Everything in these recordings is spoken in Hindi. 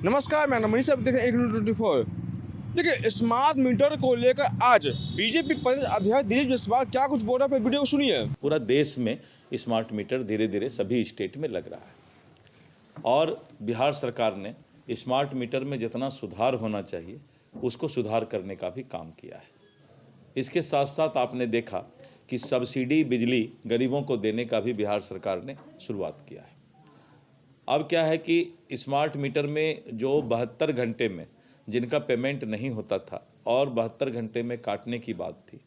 नमस्कार, मैं मनीष, आप देख रहे हैं 124। देखिए, स्मार्ट मीटर को लेकर आज बीजेपी प्रदेश अध्यक्ष दिलीप जायसवाल क्या कुछ बोल रहे हैं, वीडियो को सुनिए। पूरा देश में स्मार्ट मीटर धीरे धीरे सभी स्टेट में लग रहा है और बिहार सरकार ने स्मार्ट मीटर में जितना सुधार होना चाहिए उसको सुधार करने का भी काम किया है। इसके साथ साथ आपने देखा कि सब्सिडी बिजली गरीबों को देने का भी बिहार सरकार ने शुरुआत किया है। अब क्या है कि स्मार्ट मीटर में जो 72 घंटे में जिनका पेमेंट नहीं होता था और 72 घंटे में काटने की बात थी,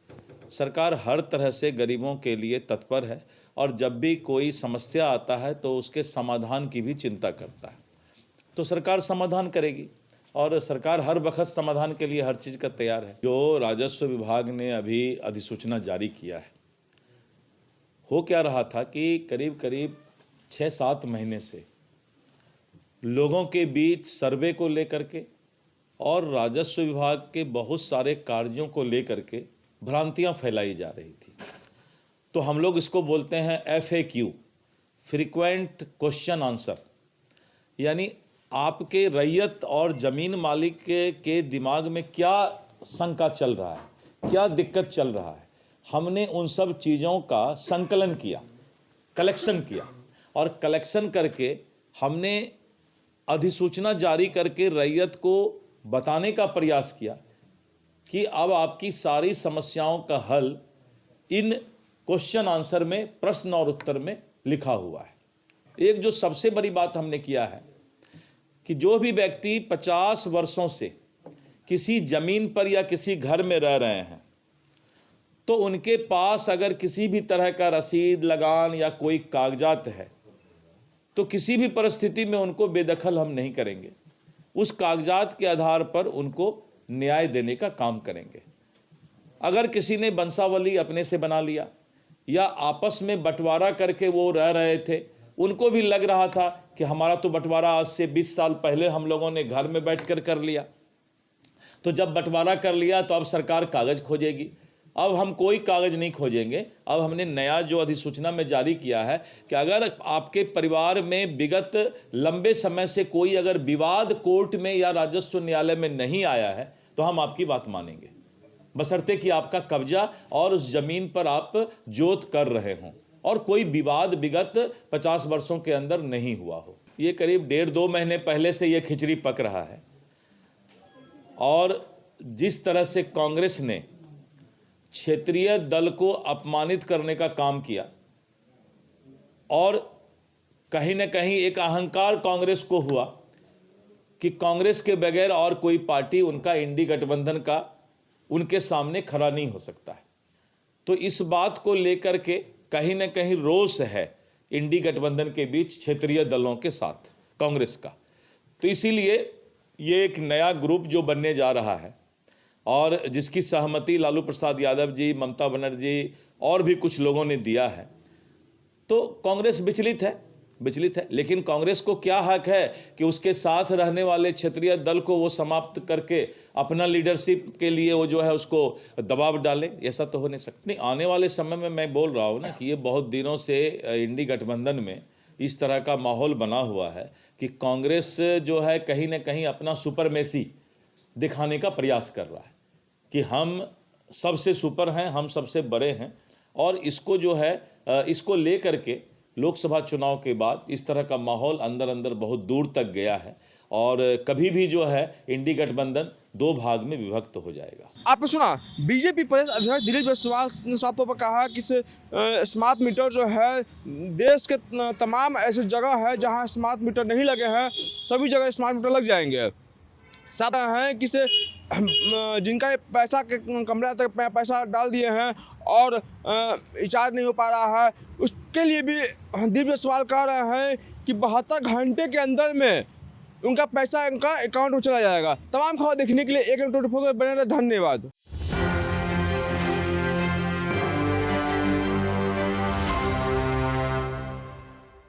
सरकार हर तरह से गरीबों के लिए तत्पर है और जब भी कोई समस्या आता है तो उसके समाधान की भी चिंता करता है। तो सरकार समाधान करेगी और सरकार हर वक्त समाधान के लिए हर चीज़ का तैयार है। जो राजस्व विभाग ने अभी अधिसूचना जारी किया है, हो क्या रहा था कि करीब करीब 6-7 महीने से लोगों के बीच सर्वे को लेकर के और राजस्व विभाग के बहुत सारे कार्यों को लेकर के भ्रांतियां फैलाई जा रही थी। तो हम लोग इसको बोलते हैं FAQ, फ्रीक्वेंट क्वेश्चन आंसर, यानी आपके रैयत और ज़मीन मालिक के दिमाग में क्या शंका चल रहा है, क्या दिक्कत चल रहा है। हमने उन सब चीज़ों का संकलन किया, कलेक्शन किया और कलेक्शन करके हमने अधिसूचना जारी करके रैयत को बताने का प्रयास किया कि अब आपकी सारी समस्याओं का हल इन क्वेश्चन आंसर में, प्रश्न और उत्तर में लिखा हुआ है। एक जो सबसे बड़ी बात हमने किया है कि जो भी व्यक्ति 50 वर्षों से किसी ज़मीन पर या किसी घर में रह रहे हैं तो उनके पास अगर किसी भी तरह का रसीद, लगान या कोई कागजात है तो किसी भी परिस्थिति में उनको बेदखल हम नहीं करेंगे। उस कागजात के आधार पर उनको न्याय देने का काम करेंगे। अगर किसी ने वंशावली अपने से बना लिया या आपस में बंटवारा करके वो रह रहे थे, उनको भी लग रहा था कि हमारा तो बंटवारा आज से 20 साल पहले हम लोगों ने घर में बैठकर कर लिया, तो जब बंटवारा कर लिया तो अब सरकार कागज़ खोजेगी। अब हम कोई कागज़ नहीं खोजेंगे। अब हमने नया जो अधिसूचना में जारी किया है कि अगर आपके परिवार में विगत लंबे समय से कोई अगर विवाद कोर्ट में या राजस्व न्यायालय में नहीं आया है तो हम आपकी बात मानेंगे, बशर्ते कि आपका कब्जा और उस ज़मीन पर आप जोत कर रहे हों और कोई विवाद विगत 50 वर्षों के अंदर नहीं हुआ हो। ये करीब 1.5-2 महीने पहले से ये खिचड़ी पक रहा है और जिस तरह से कांग्रेस ने क्षेत्रीय दल को अपमानित करने का काम किया और कहीं न कहीं एक अहंकार कांग्रेस को हुआ कि कांग्रेस के बगैर और कोई पार्टी उनका इंडी गठबंधन का उनके सामने खड़ा नहीं हो सकता है। तो इस बात को लेकर के कहीं न कहीं रोष है इंडी गठबंधन के बीच क्षेत्रीय दलों के साथ कांग्रेस का। तो इसीलिए ये एक नया ग्रुप जो बनने जा रहा है और जिसकी सहमति लालू प्रसाद यादव जी, ममता बनर्जी और भी कुछ लोगों ने दिया है, तो कांग्रेस विचलित है। लेकिन कांग्रेस को क्या हक है कि उसके साथ रहने वाले क्षेत्रीय दल को वो समाप्त करके अपना लीडरशिप के लिए वो जो है उसको दबाव डाले? ऐसा तो हो नहीं सकता। नहीं, आने वाले समय में मैं बोल रहा हूँ ना कि ये बहुत दिनों से इंडी गठबंधन में इस तरह का माहौल बना हुआ है कि कांग्रेस जो है कहीं ना कहीं अपना सुपरमेसी दिखाने का प्रयास कर रहा है कि हम सबसे सुपर हैं, हम सबसे बड़े हैं। और इसको जो है इसको लेकर के लोकसभा चुनाव के बाद इस तरह का माहौल अंदर अंदर बहुत दूर तक गया है और कभी भी जो है इंडी गठबंधन 2 भाग में विभक्त हो जाएगा। आपने सुना, बीजेपी प्रदेश अध्यक्ष दिलीप जायसवाल ने साफ तौर पर कहा कि स्मार्ट मीटर जो है देश के तमाम ऐसी जगह है जहां स्मार्ट मीटर नहीं लगे हैं, सभी जगह स्मार्ट मीटर लग जाएंगे। साथ हैं कि जिनका पैसा के कमरे तक पैसा डाल दिए हैं और रिचार्ज नहीं हो पा रहा है, उसके लिए भी दिलीप जायसवाल कह रहे हैं कि 72 घंटे के अंदर में उनका पैसा उनका अकाउंट में चला जाएगा। तमाम खबर देखने के लिए 124 बने रहे। धन्यवाद।